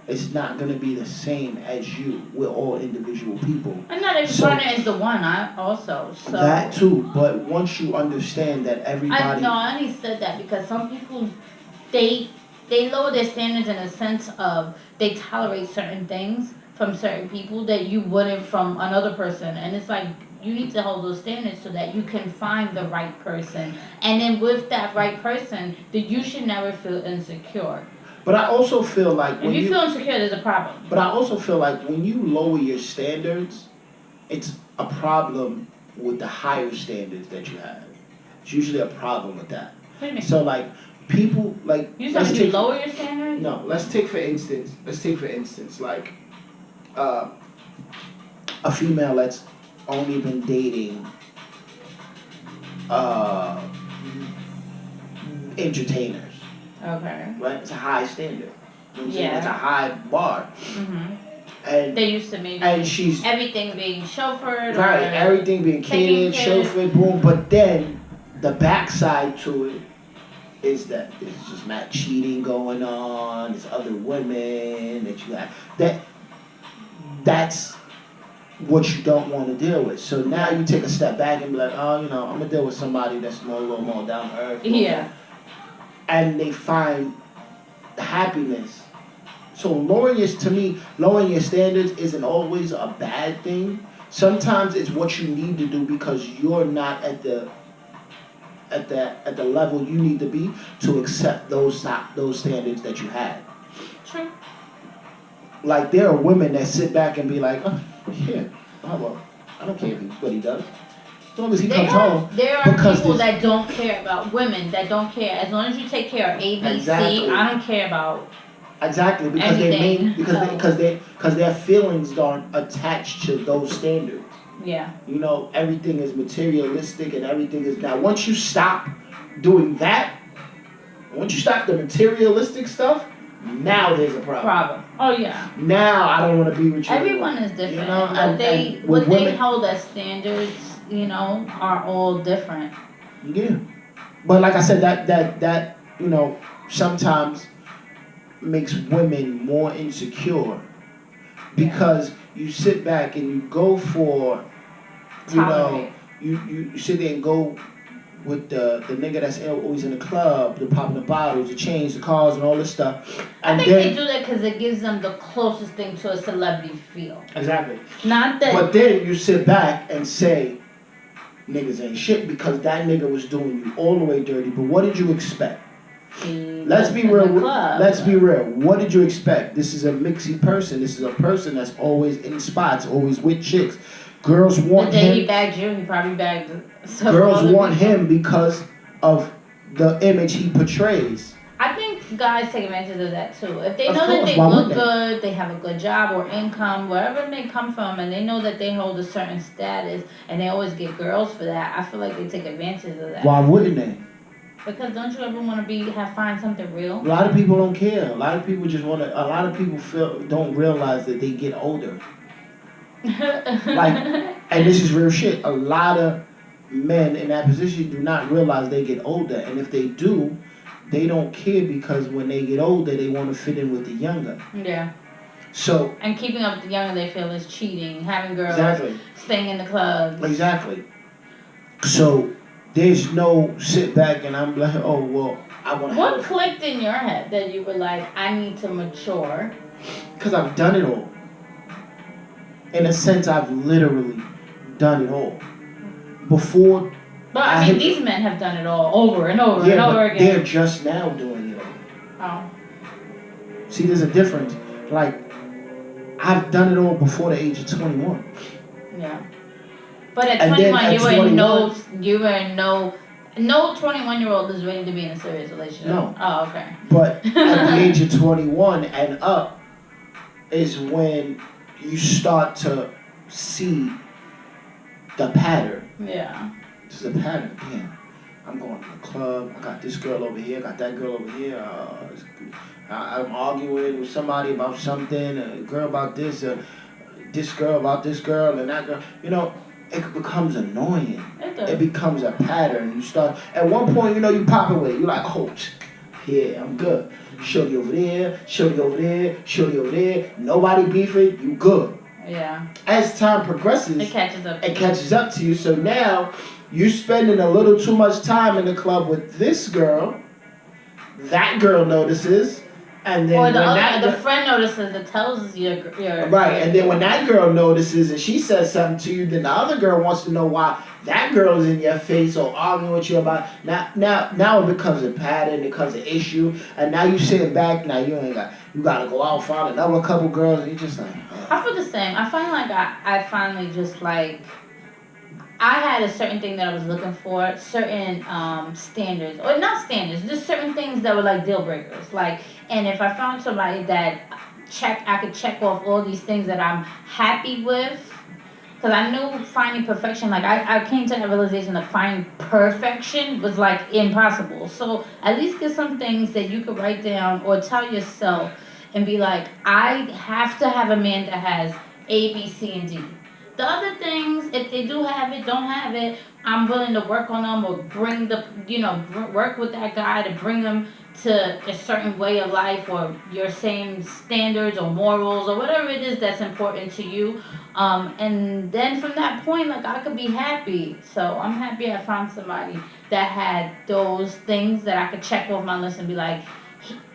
Speaker 2: is not going to be the same as you. We're all individual people.
Speaker 1: And not every partner is the one. I also so
Speaker 2: that too. But once you understand that everybody,
Speaker 1: I only said that because some people they lower their standards in a sense of they tolerate certain things from certain people that you wouldn't from another person, and it's like you need to hold those standards so that you can find the right person, and then with that right person, that you should never feel insecure.
Speaker 2: But I also feel like
Speaker 1: if you feel insecure, there's a problem.
Speaker 2: But I also feel like when you lower your standards, it's a problem with the higher standards that you have. It's usually a problem with that.
Speaker 1: What do you mean?
Speaker 2: So like people like
Speaker 1: you said you lower your standards?
Speaker 2: No, let's take for instance like a female that's only been dating entertainers.
Speaker 1: Okay.
Speaker 2: Right? It's a high standard. You know what I'm saying?
Speaker 1: Yeah.
Speaker 2: It's a high bar.
Speaker 1: Mhm.
Speaker 2: And
Speaker 1: they used to maybe
Speaker 2: and she's
Speaker 1: everything being chauffeured.
Speaker 2: Right, everything being catered, chauffeured, boom. But then the backside to it is that there's just not cheating going on. There's other women that you have. That's what you don't want to deal with. So now you take a step back and be like, oh, you know, I'm gonna deal with somebody that's a little more down to earth.
Speaker 1: Yeah.
Speaker 2: And they find happiness. So lowering your standards isn't always a bad thing. Sometimes it's what you need to do because you're not at the level you need to be to accept those standards that you had.
Speaker 1: True.
Speaker 2: Like there are women that sit back and be like, oh yeah, oh well, I don't care what he does. As long as he comes home.
Speaker 1: There are people that don't care about women, that don't care. As long as you take care of A, B,
Speaker 2: Exactly.
Speaker 1: C, I don't care about
Speaker 2: Exactly, because
Speaker 1: anything.
Speaker 2: because their feelings aren't attached to those standards.
Speaker 1: Yeah.
Speaker 2: You know, everything is materialistic and everything is now. Once you stop doing that, once you stop the materialistic stuff, now there's a problem.
Speaker 1: Oh yeah.
Speaker 2: Now I don't want to be with you.
Speaker 1: Everyone is different.
Speaker 2: You know,
Speaker 1: what they hold as standards, you know, are all different.
Speaker 2: Yeah, but like I said, that you know sometimes makes women more insecure because you sit back and you go for, you know, you sit there and go with the nigga that's always in the club, the popping the bottles, the chains, the cars, and all this stuff. And
Speaker 1: I think they do that because it gives them the closest thing to a celebrity feel.
Speaker 2: Exactly.
Speaker 1: Not that.
Speaker 2: But then you sit back and say, niggas ain't shit because that nigga was doing you all the way dirty. But what did you expect? Let's be real. Let's be real. What did you expect? This is a mixy person. This is a person that's always in spots, always with chicks. Girls want
Speaker 1: the day
Speaker 2: him.
Speaker 1: He bagged you. He probably bagged.
Speaker 2: Girls want him because of the image he portrays.
Speaker 1: I think guys take advantage of that too. If they know that they look good, they have a good job or income, wherever it may come from, and they know that they hold a certain status, and they always get girls for that, I feel like they take advantage of that.
Speaker 2: Why wouldn't they?
Speaker 1: Because don't you ever want to find something real?
Speaker 2: A lot of people don't care. A lot of people just want to. A lot of people don't realize that they get older. And this is real shit. A lot of men in that position do not realize they get older, and if they do, they don't care because when they get older, they want to fit in with the younger.
Speaker 1: Yeah.
Speaker 2: So.
Speaker 1: And keeping up with the younger, they feel is cheating, having girls, staying in the clubs.
Speaker 2: Exactly. So there's no sit back and I'm like, oh well, I want to.
Speaker 1: What clicked in your head that you were like, I need to mature?
Speaker 2: Because I've done it all. In a sense, I've literally done it all. Before.
Speaker 1: But I mean, these men have done it all over and over and over again.
Speaker 2: They're just now doing it all.
Speaker 1: Oh.
Speaker 2: See, there's a difference. Like, I've done it all before the age of 21.
Speaker 1: Yeah. But at 21, you were in no 21-year-old is ready to be in a serious relationship.
Speaker 2: No.
Speaker 1: Oh, okay.
Speaker 2: But at the age of 21 and up is when you start to see the pattern.
Speaker 1: Yeah.
Speaker 2: This is a pattern. Damn, I'm going to the club. I got this girl over here. I got that girl over here. I'm arguing with somebody about something. A girl about this. This girl about this girl and that girl. You know, it becomes annoying. It becomes a pattern. You start at one point. You know, you pop away. You're like, oh, yeah, I'm good. Shorty over there. Shorty over there. Shorty over there. Nobody beefing. You good.
Speaker 1: Yeah.
Speaker 2: As time progresses,
Speaker 1: it catches up.
Speaker 2: It catches up to you. So now you spending a little too much time in the club with this girl. That girl notices. And then
Speaker 1: or the friend notices that tells you
Speaker 2: right, and then when that girl notices and she says something to you, then the other girl wants to know why that girl is in your face or arguing with you about now it becomes a pattern, it becomes an issue, and now you sitting back, now you gotta go out and find another couple girls, and you're just like
Speaker 1: I feel the same. I find like I finally just like I had a certain thing that I was looking for, certain standards, or not standards, just certain things that were like deal breakers. Like, and if I found somebody that I could check off all these things that I'm happy with, because I knew finding perfection, like I came to that realization that finding perfection was like impossible. So at least get some things that you could write down or tell yourself and be like, I have to have a man that has A, B, C, and D. The other things, if they do have it, don't have it, I'm willing to work on them or work with that guy to bring them to a certain way of life or your same standards or morals or whatever it is that's important to you. And then from that point, like I could be happy. So I'm happy I found somebody that had those things that I could check off my list and be like,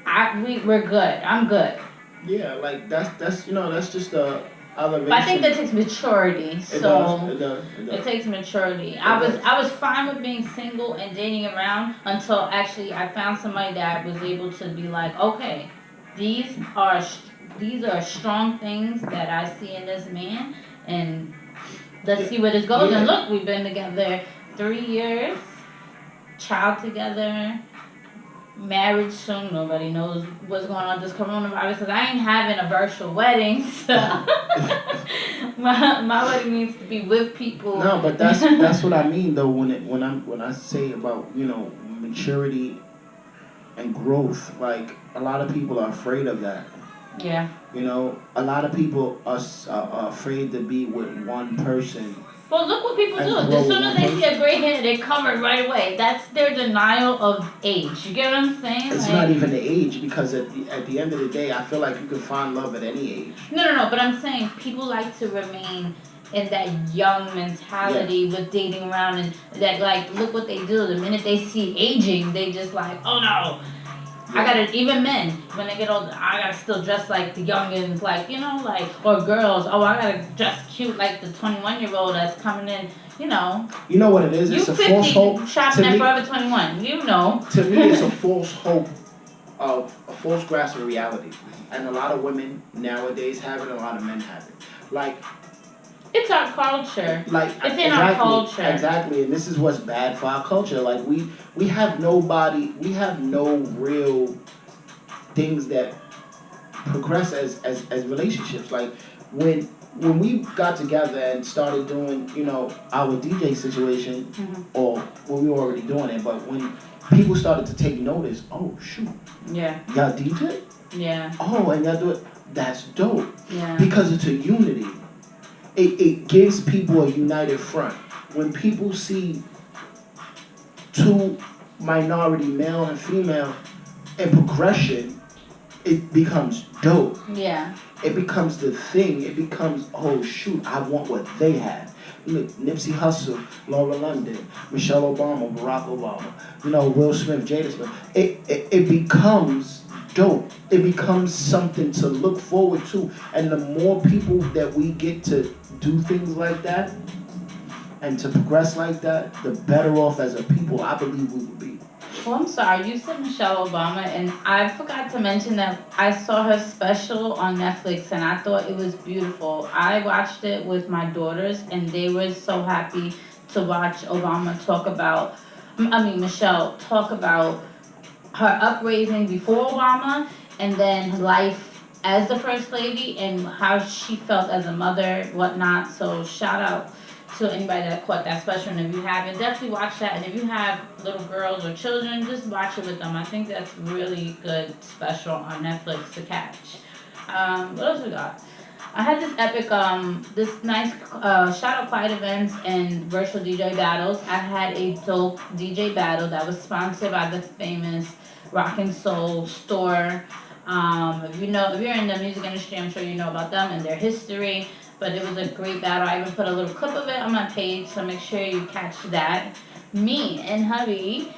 Speaker 1: we're good. I'm good.
Speaker 2: Yeah, like that's just a elevation.
Speaker 1: But I think that takes maturity.
Speaker 2: It does.
Speaker 1: It takes maturity. I was fine with being single and dating around until actually I found somebody that was able to be like, okay, these are strong things that I see in this man, and let's see where this goes. Yeah. And look, we've been together 3 years, child together. Marriage soon. Nobody knows what's going on with this coronavirus because I ain't having a virtual wedding. So my wedding needs to be with people.
Speaker 2: No, but that's what I mean though when I say about maturity and growth. Like a lot of people are afraid of that.
Speaker 1: Yeah.
Speaker 2: A lot of people are afraid to be with one person.
Speaker 1: Well, look what people do. As soon as they see a gray hair, they cover right away. That's their denial of age. You get what I'm saying?
Speaker 2: It's not even the age because at the end of the day, I feel like you can find love at any age.
Speaker 1: No. But I'm saying people like to remain in that young mentality with dating around and that like look what they do. The minute they see aging, they just like, oh no. I gotta, even men, when they get older, I gotta still dress like the youngins, like, or girls, I gotta dress cute like the 21-year-old that's coming in,
Speaker 2: You know what it is? It's a false hope.
Speaker 1: Shopping at Forever 21, To
Speaker 2: me, it's a false hope of a false grasp of reality. And a lot of women nowadays have it, a lot of men have it. Like,
Speaker 1: it's our culture.
Speaker 2: Like
Speaker 1: it's in our culture.
Speaker 2: Exactly, and this is what's bad for our culture. Like we have no real things that progress as relationships. Like when we got together and started doing, our DJ situation, or we were already doing it, but when people started to take notice, oh shoot.
Speaker 1: Yeah.
Speaker 2: Y'all DJ?
Speaker 1: Yeah.
Speaker 2: Oh, and y'all do it. That's dope.
Speaker 1: Yeah.
Speaker 2: Because it's a unity. It gives people a united front. When people see two minority, male and female, in progression, it becomes dope.
Speaker 1: Yeah.
Speaker 2: It becomes the thing. It becomes, oh shoot, I want what they have. look, Nipsey Hussle, Laura London, Michelle Obama, Barack Obama, Will Smith, Jada Smith. It becomes dope. It becomes something to look forward to. And the more people that we get to do things like that and to progress like that, the better off as a people I believe we would be.
Speaker 1: Oh, I'm sorry. You said Michelle Obama, and I forgot to mention that I saw her special on Netflix, and I thought it was beautiful. I watched it with my daughters, and they were so happy to watch Michelle talk about her upraising before Obama, and then her life as the first lady, and how she felt as a mother, whatnot. So shout out to anybody that caught that special. And if you haven't, definitely watch that. And if you have little girls or children, just watch it with them. I think that's really good special on Netflix to catch. What else we got? I had this epic, this nice shout out quiet events and virtual DJ battles. I had a dope DJ battle that was sponsored by the famous Rock and Soul store. If you're in the music industry, I'm sure you know about them and their history. But it was a great battle. I even put a little clip of it on my page, so make sure you catch that. Me and hubby,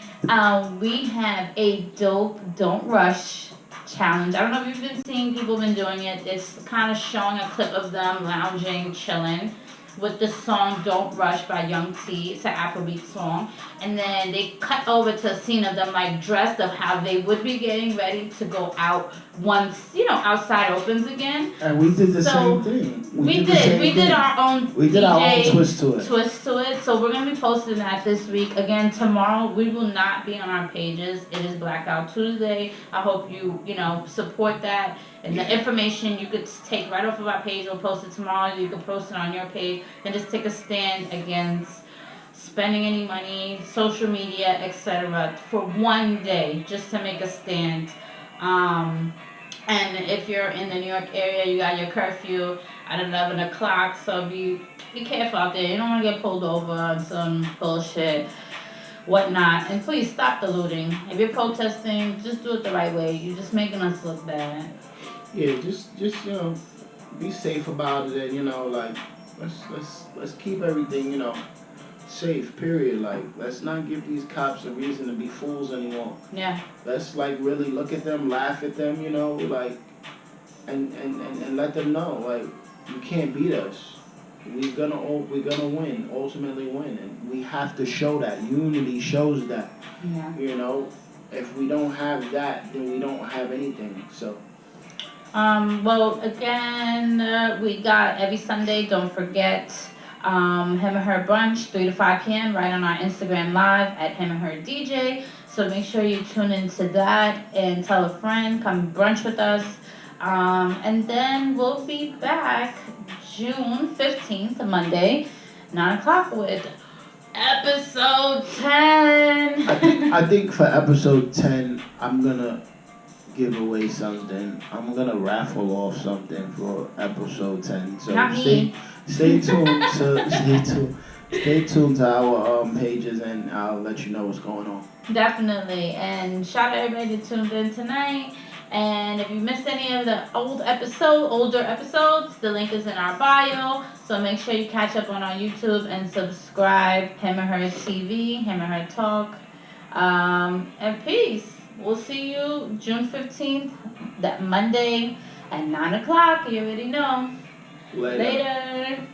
Speaker 1: we have a dope Don't Rush challenge. I don't know if you've been seeing people been doing it. It's kind of showing a clip of them lounging, chilling with the song Don't Rush by Young T. It's an Afrobeat song. And then they cut over to a scene of them like dressed of how they would be getting ready to go out once, outside opens again.
Speaker 2: And we did the same thing.
Speaker 1: We did our own
Speaker 2: twist to it.
Speaker 1: So we're gonna be posting that this week. Again, tomorrow we will not be on our pages. It is Blackout Tuesday. I hope you support that. And the information you could take right off of our page. We'll post it tomorrow. You can post it on your page and just take a stand against spending any money, social media, etc. for one day, just to make a stand. And if you're in the New York area, you got your curfew at 11 o'clock. So be careful out there. You don't want to get pulled over on some bullshit, whatnot. And please stop the looting. If you're protesting, just do it the right way. You're just making us look bad.
Speaker 2: Yeah, just be safe about it, and let's keep everything safe. Period. Like, let's not give these cops a reason to be fools anymore.
Speaker 1: Yeah.
Speaker 2: Let's really look at them, laugh at them, and let them know you can't beat us. We're gonna win, ultimately win, and we have to show that. Unity shows that.
Speaker 1: Yeah.
Speaker 2: If we don't have that, then we don't have anything. So.
Speaker 1: Well, again, we got every Sunday, don't forget, Him and Her Brunch, 3 to 5 p.m. right on our Instagram Live at Him and Her DJ. So make sure you tune into that and tell a friend, come brunch with us. And then we'll be back June 15th, Monday, 9 o'clock with episode 10.
Speaker 2: I think for episode 10, I'm going to give away something. I'm gonna raffle off something for episode 10. So stay tuned to our pages, and I'll let you know what's going on.
Speaker 1: Definitely. And shout out everybody that tuned in tonight. And if you missed any of the older episodes, the link is in our bio. So make sure you catch up on our YouTube and subscribe. Him and Her TV, Him and Her Talk. And peace. We'll see you June 15th, that Monday at 9 o'clock. You already know.
Speaker 2: Later.
Speaker 1: Later.